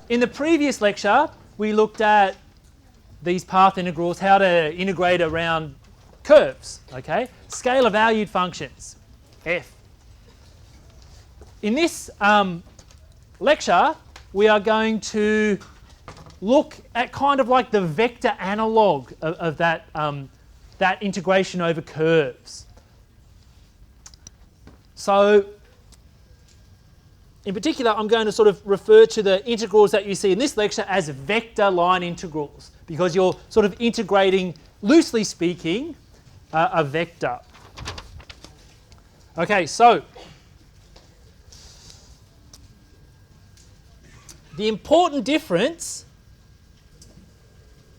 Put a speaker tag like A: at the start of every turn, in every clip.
A: In the previous lecture, we looked at these path integrals, how to integrate around curves, okay? Scalar valued functions, f. In this lecture, we are going to look at kind of like the vector analog of that, that integration over curves. So, in particular, I'm going to sort of refer to the integrals that you see in this lecture as vector line integrals, because you're sort of integrating, loosely speaking, a vector. Okay, so the important difference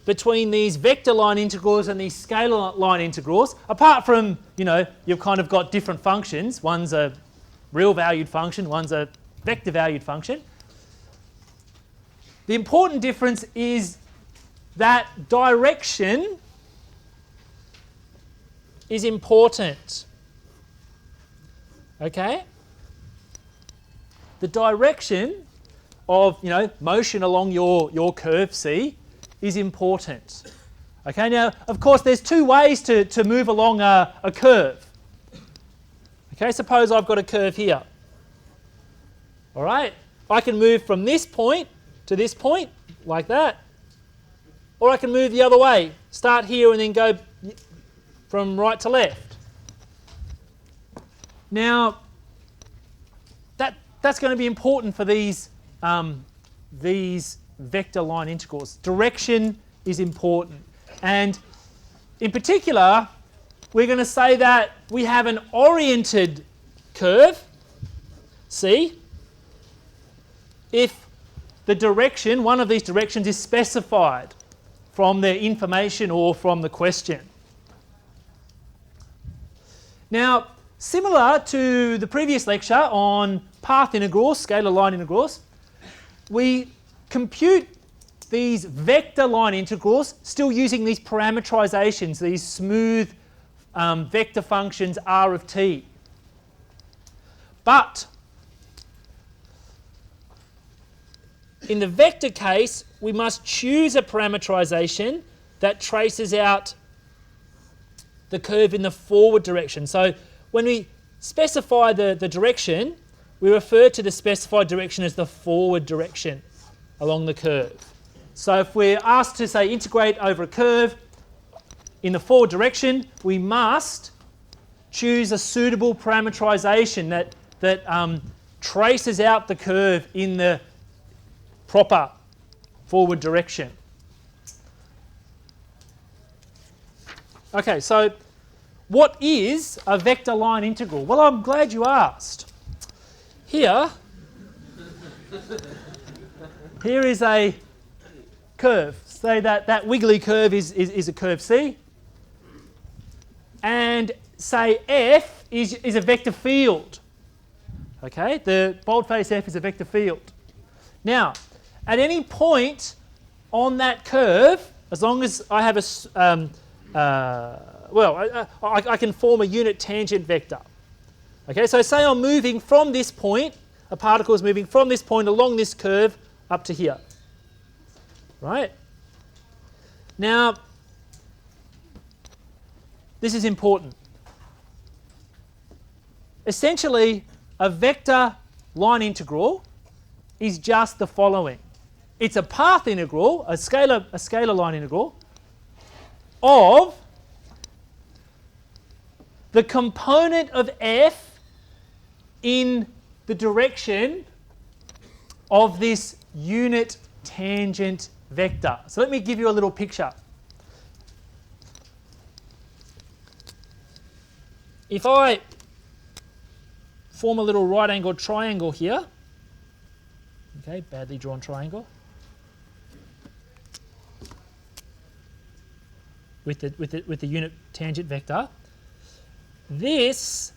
A: between these vector line integrals and these scalar line integrals, apart from, you know, you've kind of got different functions, one's a real valued function, one's a vector valued function. The important difference is that direction is important. Okay? The direction of, you know, motion along your curve C is important. Okay, now of course there's two ways to move along a curve. Okay, suppose I've got a curve here. All right, I can move from this point to this point like that, or I can move the other way, start here and then go from right to left. Now that's going to be important for these vector line integrals. Direction is important, and in particular we're going to say that we have an oriented curve C if the direction, one of these directions, is specified from the information or from the question. Now, similar to the previous lecture on path integrals, scalar line integrals, we compute these vector line integrals still using these parameterizations, these smooth vector functions r of t. But in the vector case, we must choose a parameterization that traces out the curve in the forward direction. So when we specify the direction, we refer to the specified direction as the forward direction along the curve. So if we're asked to, say, integrate over a curve in the forward direction, we must choose a suitable parameterization that traces out the curve in the proper forward direction. Okay, so what is a vector line integral? Well, I'm glad you asked. Here is a curve. Say that wiggly curve is a curve C. And say F is a vector field. Okay, the boldface F is a vector field. Now, at any point on that curve, as long as I have I can form a unit tangent vector. Okay, so say I'm moving from this point, a particle is moving from this point along this curve up to here. Right? Now, this is important. Essentially, a vector line integral is just the following. It's a path integral, a scalar line integral, of the component of f in the direction of this unit tangent vector. So let me give you a little picture. If I form a little right-angled triangle here, okay, badly drawn triangle, with the unit tangent vector, this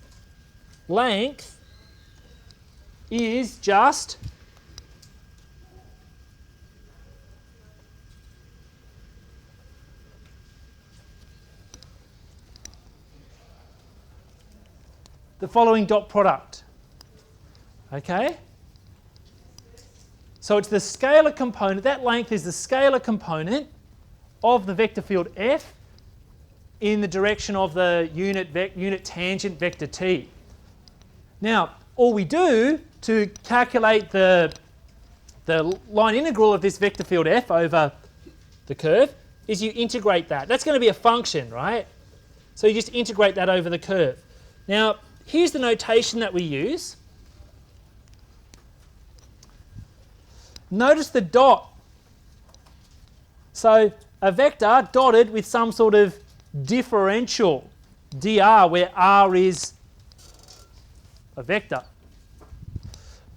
A: length is just the following dot product. Okay? So it's the scalar component, that length is the scalar component of the vector field F in the direction of the unit tangent vector t. Now, all we do to calculate the line integral of this vector field F over the curve is you integrate that. That's going to be a function, right? So you just integrate that over the curve. Now, here's the notation that we use. Notice the dot. So a vector dotted with some sort of differential, dr, where r is a vector.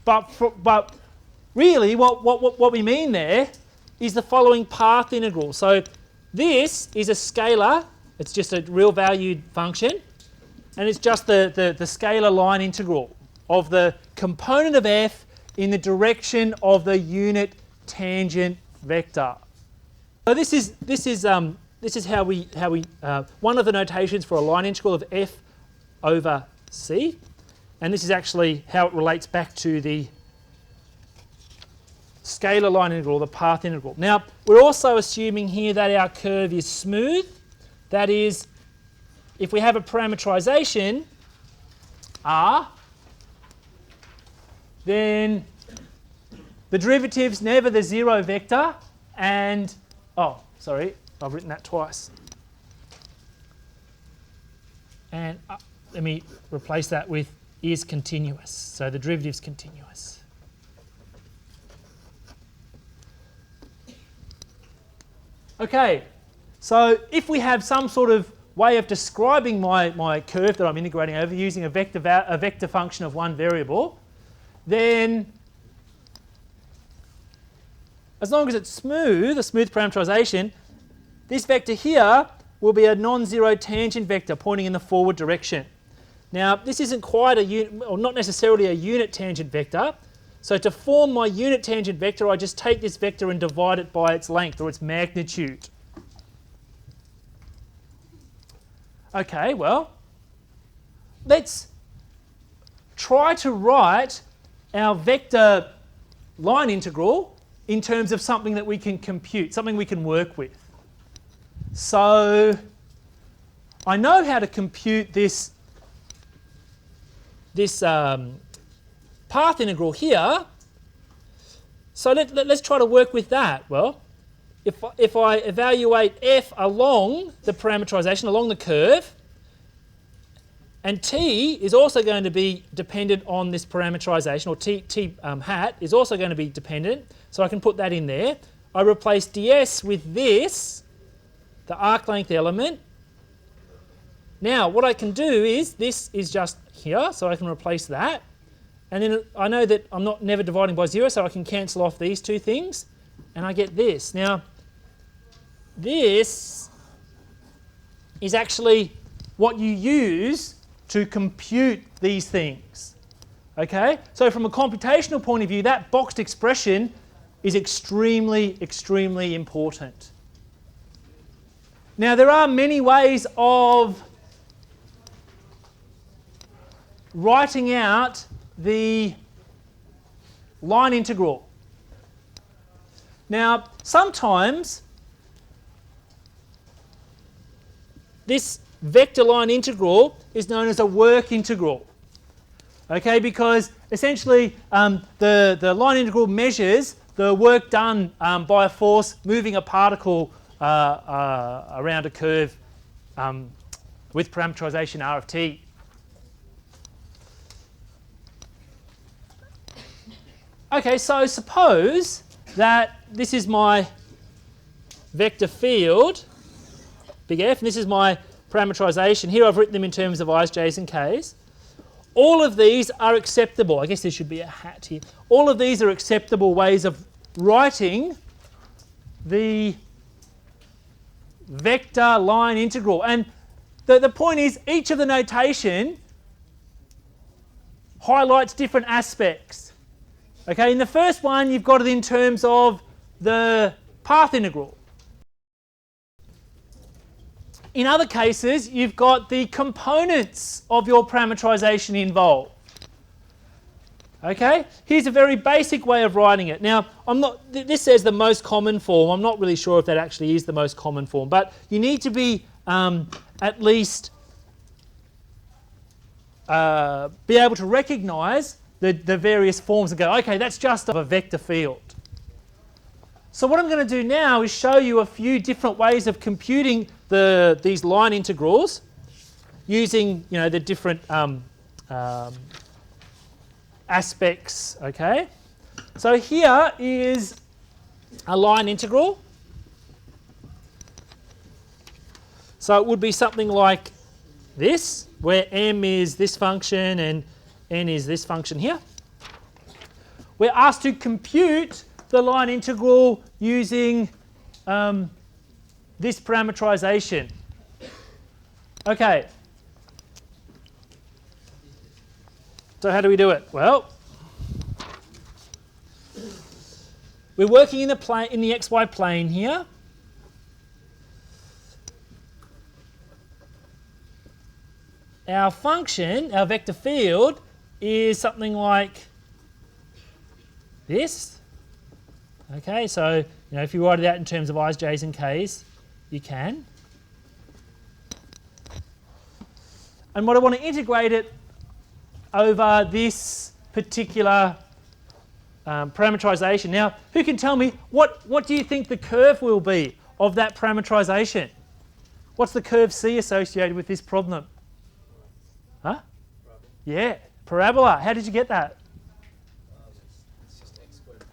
A: But really what we mean there is the following path integral. So this is a scalar, it's just a real valued function, and it's just the scalar line integral of the component of f in the direction of the unit tangent vector. So this is how we one of the notations for a line integral of f over c, and this is actually how it relates back to the scalar line integral, the path integral. Now, we're also assuming here that our curve is smooth. That is, if we have a parameterization r, then the derivative's never the zero vector, and, oh, sorry, I've written that twice. And let me replace that with is continuous, so the derivative's continuous. Okay, so if we have some sort of way of describing my curve that I'm integrating over using a vector function of one variable, then as long as it's smooth, a smooth parameterization, this vector here will be a non-zero tangent vector pointing in the forward direction. Now, this isn't quite or not necessarily a unit tangent vector. So to form my unit tangent vector, I just take this vector and divide it by its length or its magnitude. Okay, well, let's try to write our vector line integral in terms of something that we can compute, something we can work with. So I know how to compute this path integral here. So let's try to work with that. Well, if I evaluate f along the parameterization, along the curve, and t is also going to be dependent on this parameterization, or t hat is also going to be dependent, so I can put that in there. I replace ds with this, the arc length element. Now, what I can do is, this is just here, so I can replace that. And then I know that I'm never dividing by 0, so I can cancel off these two things, and I get this. Now, this is actually what you use to compute these things. Okay? So from a computational point of view, that boxed expression is extremely, extremely important. Now, there are many ways of writing out the line integral. Now, sometimes this vector line integral is known as a work integral. Okay, because essentially the line integral measures the work done by a force moving a particle around a curve with parameterization r of t. Okay, so suppose that this is my vector field, big F, and this is my parameterization. Here I've written them in terms of i's, j's and k's. All of these are acceptable. I guess there should be a hat here. All of these are acceptable ways of writing the vector line integral. And the point is, each of the notation highlights different aspects. Okay, in the first one, you've got it in terms of the path integral. In other cases, you've got the components of your parameterization involved. Okay, here's a very basic way of writing it. Now, this says the most common form. I'm not really sure if that actually is the most common form, but you need to be at least be able to recognize the various forms and go, okay, that's just a vector field. So what I'm going to do now is show you a few different ways of computing these line integrals using the different aspects. Okay, so here is a line integral. So it would be something like this, where m is this function and n is this function here. We're asked to compute the line integral using this parameterization. Okay. So how do we do it? Well, we're working in the xy plane here. Our function, our vector field, is something like this. Okay, so if you write it out in terms of i's, j's and k's, you can. And what I want to integrate it over this particular parameterization. Now, who can tell me what do you think the curve will be of that parameterization? What's the curve C associated with this problem? Huh? Parabola. Yeah, parabola. How did you get that?
B: It's just x squared.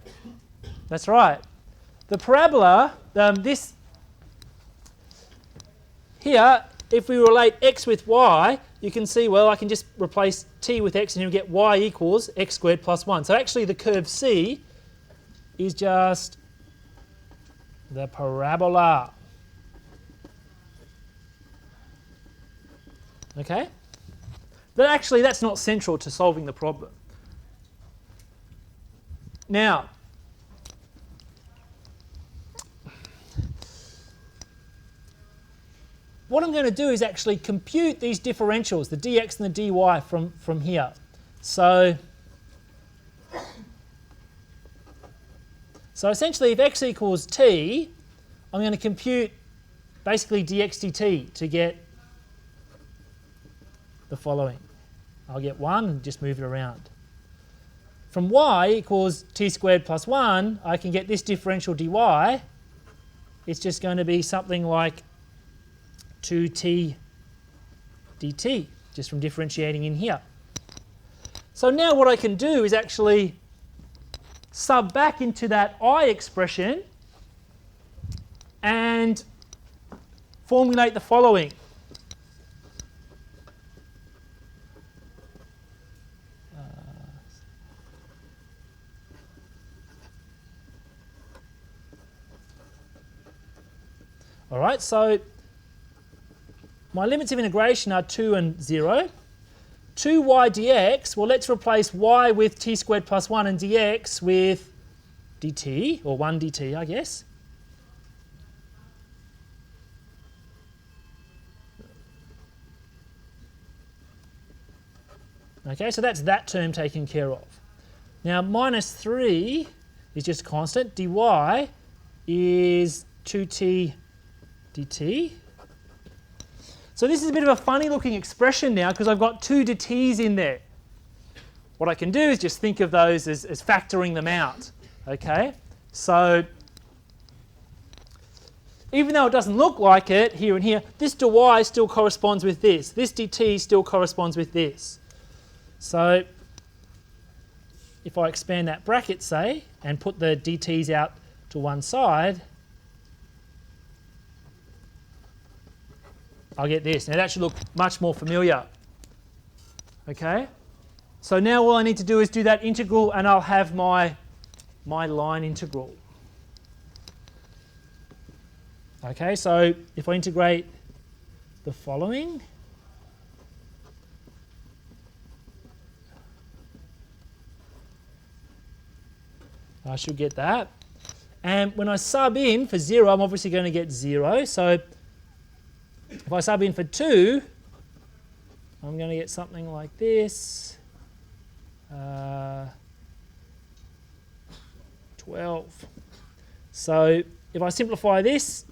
A: That's right. The parabola, this here, if we relate x with y, you can see, well, I can just replace t with x and you get y equals x squared plus 1. So actually the curve C is just the parabola. Okay? But actually that's not central to solving the problem. Now, what I'm going to do is actually compute these differentials, the dx and the dy from here. So essentially if x equals t, I'm going to compute basically dx dt to get the following. I'll get 1 and just move it around. From y equals t squared plus 1, I can get this differential dy. It's just going to be something like 2t dt, just from differentiating in here. So now what I can do is actually sub back into that I expression and formulate the following. All right, so my limits of integration are 2 and 0. 2y dx, well, let's replace y with t squared plus 1 and dx with dt, or 1 dt, I guess. Okay, so that's that term taken care of. Now, minus 3 is just constant. dy is 2t dt. So this is a bit of a funny looking expression now because I've got 2 dt's in there. What I can do is just think of those as factoring them out. Okay, so even though it doesn't look like it here and here, this dy still corresponds with this. This dt still corresponds with this. So if I expand that bracket, say, and put the dt's out to one side, I'll get this. Now that should look much more familiar. Okay, so now all I need to do is do that integral and I'll have my line integral. Okay, so if I integrate the following, I should get that. And when I sub in for 0, I'm obviously going to get 0. So if I sub in for 2, I'm going to get something like this. 12. So if I simplify this,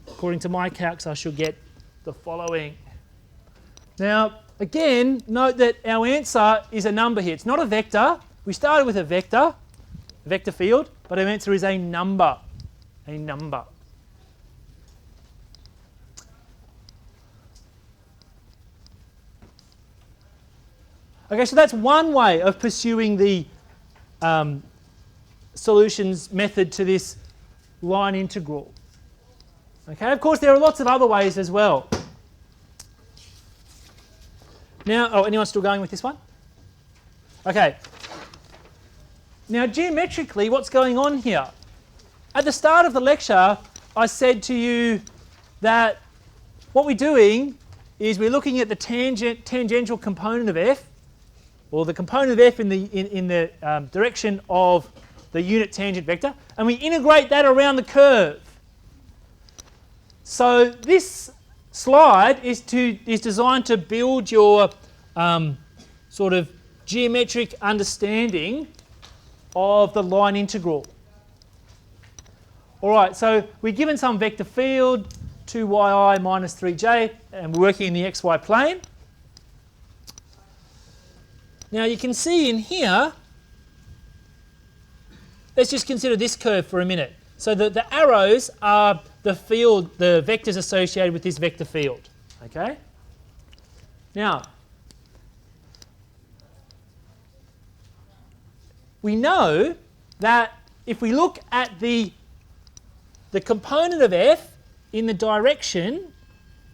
A: according to my calcs, I should get the following. Now, again, note that our answer is a number here. It's not a vector. We started with a vector field, but our answer is a number. A number. Okay, so that's one way of pursuing the solutions method to this line integral. Okay, of course there are lots of other ways as well. Now, anyone still going with this one? Okay. Now, geometrically, what's going on here? At the start of the lecture, I said to you that what we're doing is we're looking at the tangential component of f, or the component of f in the direction of the unit tangent vector, and we integrate that around the curve. So this slide is designed to build your sort of geometric understanding of the line integral. All right, so we're given some vector field, 2yi minus 3j, and we're working in the xy plane. Now you can see in here, let's just consider this curve for a minute. So the arrows are the field, the vectors associated with this vector field. Okay? Now, we know that if we look at the component of f in the direction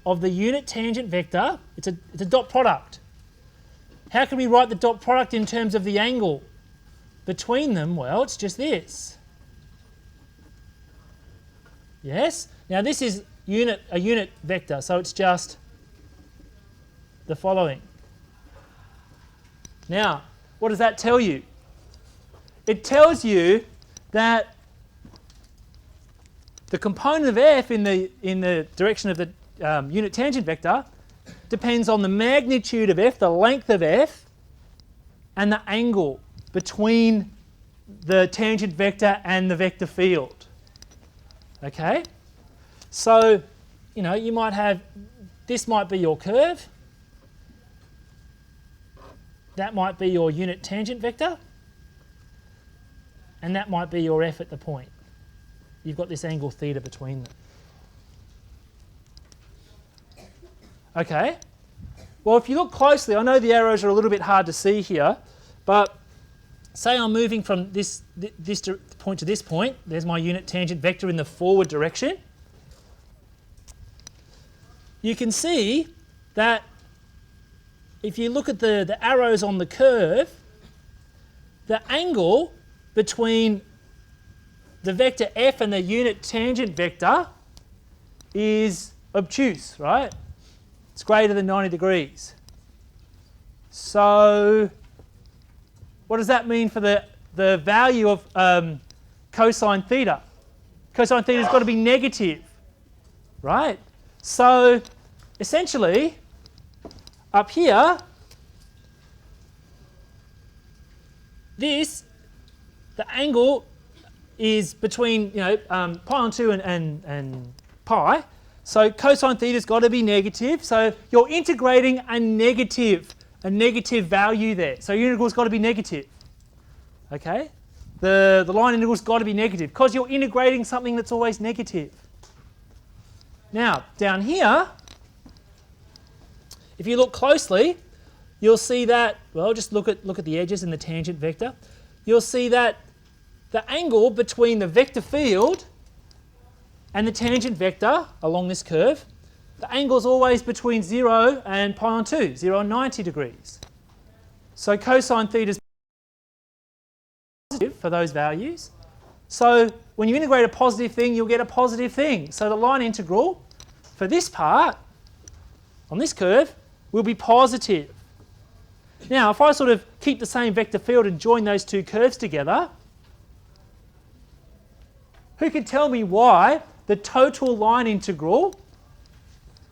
A: of the unit tangent vector, it's a dot product. How can we write the dot product in terms of the angle between them? Well, it's just this. Yes? Now this is a unit vector, so it's just the following. Now, what does that tell you? It tells you that the component of f in the direction of the unit tangent vector depends on the magnitude of f, the length of f, and the angle between the tangent vector and the vector field. Okay? So, you know, you might have, this might be your curve, that might be your unit tangent vector, and that might be your f at the point. You've got this angle theta between them. Okay, well if you look closely, I know the arrows are a little bit hard to see here, but say I'm moving from this point to this point, there's my unit tangent vector in the forward direction. You can see that if you look at the arrows on the curve, the angle between the vector f and the unit tangent vector is obtuse, right? It's greater than 90 degrees. So what does that mean for the value of cosine theta? Cosine theta has got to be negative, right? So essentially, up here, the angle is between, you know, pi on 2 and pi. So cosine theta's got to be negative. So you're integrating a negative value there. So your integral's got to be negative. Okay? The line integral's got to be negative because you're integrating something that's always negative. Now, down here, if you look closely, you'll see that, well, just look at the edges in the tangent vector. You'll see that the angle between the vector field and the tangent vector along this curve, the angle is always between 0 and pi on 2, 0 and 90 degrees. So cosine theta is positive for those values. So when you integrate a positive thing, you'll get a positive thing. So the line integral for this part on this curve will be positive. Now, if I sort of keep the same vector field and join those two curves together, who can tell me why the total line integral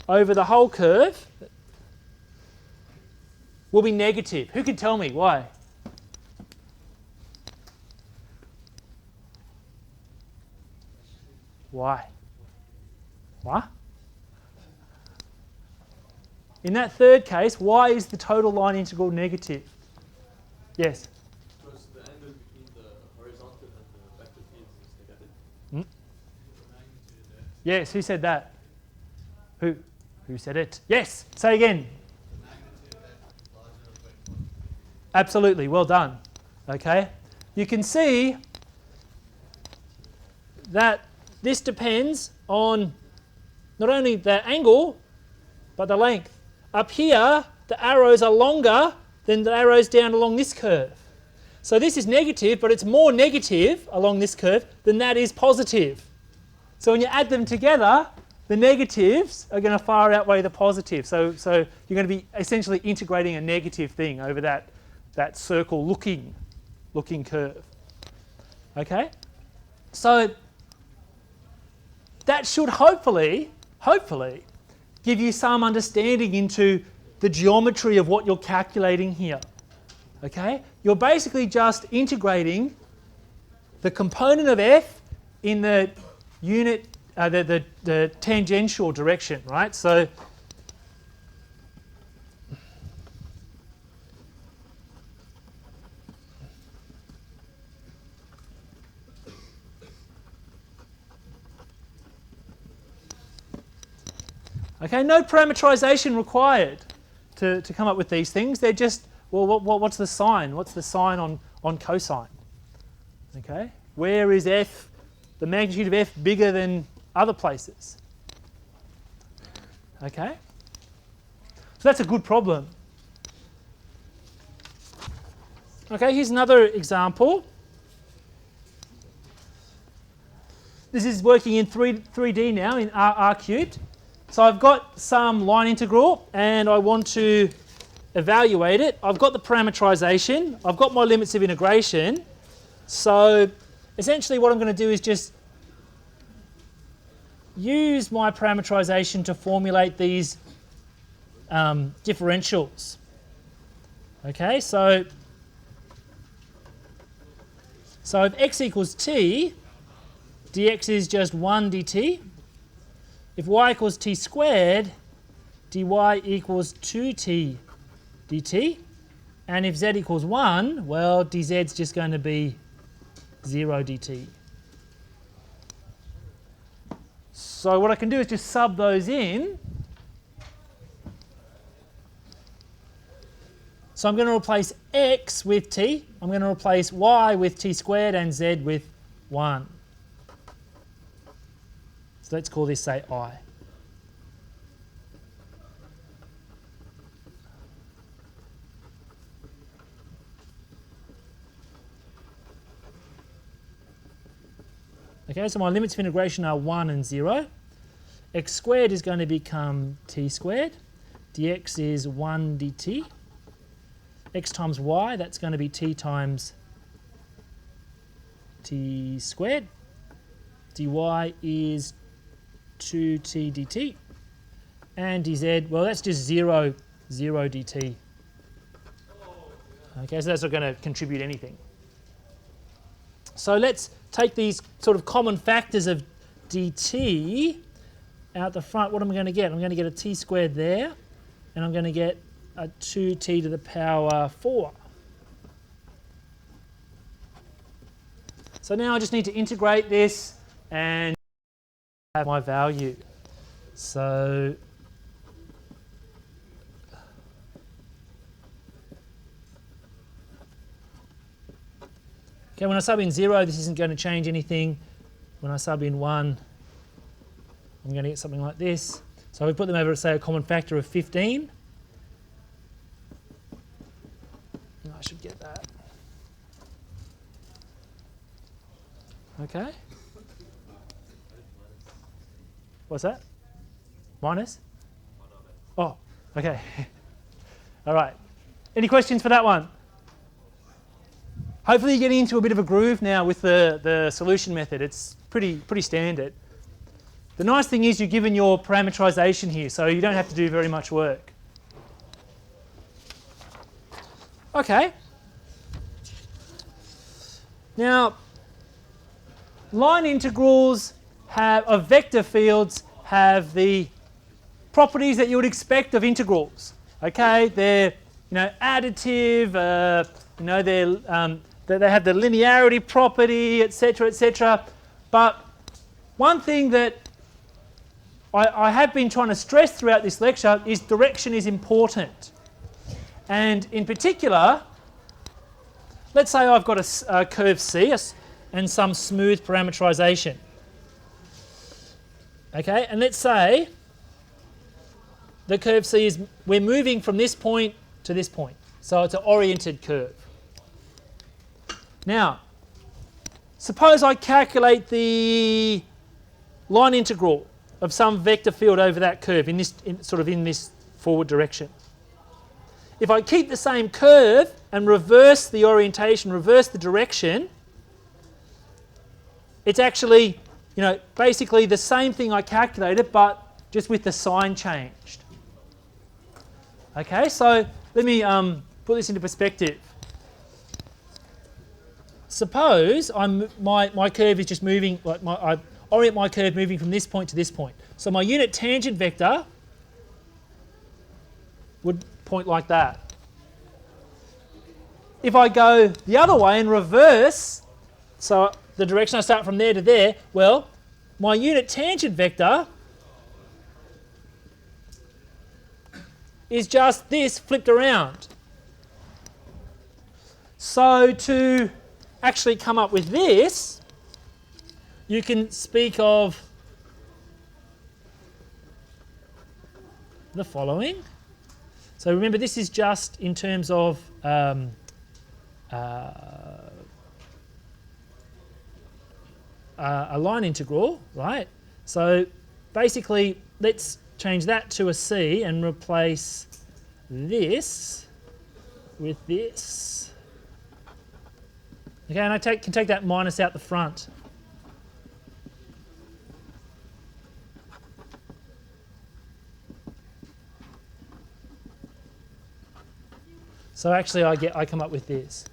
A: over the whole curve will be negative? Who can tell me why? Why? What? In that third case, why is the total line integral negative? Yes?
B: Because the angle between the horizontal and the vector field is negative.
A: Yes, who said that? Who said it? Yes, say again. Absolutely, well done. Okay, you can see that this depends on not only the angle, but the length. Up here, the arrows are longer than the arrows down along this curve. So this is negative, but it's more negative along this curve than that is positive. So when you add them together, the negatives are going to far outweigh the positive. So you're going to be essentially integrating a negative thing over that circle looking curve. Okay? So that should hopefully give you some understanding into the geometry of what you're calculating here. Okay? You're basically just integrating the component of f in the unit, the tangential direction, right? So okay, no parameterization required to come up with these things. They're just, well, what's the sign? What's the sign on cosine? Okay, where is f, the magnitude of f bigger than other places? Okay, so that's a good problem. Okay, here's another example. This is working in 3D now in R cubed. So I've got some line integral and I want to evaluate it. I've got the parameterization. I've got my limits of integration. So essentially what I'm going to do is just use my parameterization to formulate these differentials. Okay, so if x equals t, dx is just 1 dt. If y equals t squared, dy equals 2t dt. And if z equals 1, well, dz is just going to be 0 dt. So what I can do is just sub those in. So I'm going to replace x with t. I'm going to replace y with t squared and z with 1. So let's call this, say, I. Okay, so my limits of integration are 1 and 0. X squared is going to become t squared. Dx is 1 dt. X times y, that's going to be t times t squared. Dy is 2t dt. And dz, well, that's just 0 dt. Okay, so that's not going to contribute anything. So let's take these sort of common factors of dt out the front. What am I going to get? I'm going to get a t squared there, and I'm going to get a 2t to the power 4. So now I just need to integrate this and have my value. So okay, when I sub in 0, this isn't going to change anything. When I sub in 1, I'm going to get something like this. So we put them over, say, a common factor of 15. I should get that. Okay. What's that? Minus? Oh, okay. All right. Any questions for that one? Hopefully you're getting into a bit of a groove now with the solution method. It's pretty standard. The nice thing is you're given your parameterization here, so you don't have to do very much work. Okay. Now, line integrals of vector fields have the properties that you would expect of integrals. Okay, they're additive. They have the linearity property, etc., etc. But one thing that I have been trying to stress throughout this lecture is direction is important. And in particular, let's say I've got a curve C and some smooth parameterization. Okay, and let's say the curve C is, we're moving from this point to this point. So it's an oriented curve. Now, suppose I calculate the line integral of some vector field over that curve in this forward direction. If I keep the same curve and reverse the orientation, reverse the direction, it's actually, basically the same thing I calculated, but just with the sign changed. Okay, so let me put this into perspective. Suppose my curve is just moving, I orient my curve moving from this point to this point. So my unit tangent vector would point like that. If I go the other way and reverse, so the direction I start from there to there, well, my unit tangent vector is just this flipped around. So to actually come up with this, you can speak of the following. So remember, this is just in terms of a line integral, right? So basically, let's change that to a C and replace this with this. Okay, and I can take that minus out the front. So actually I come up with this.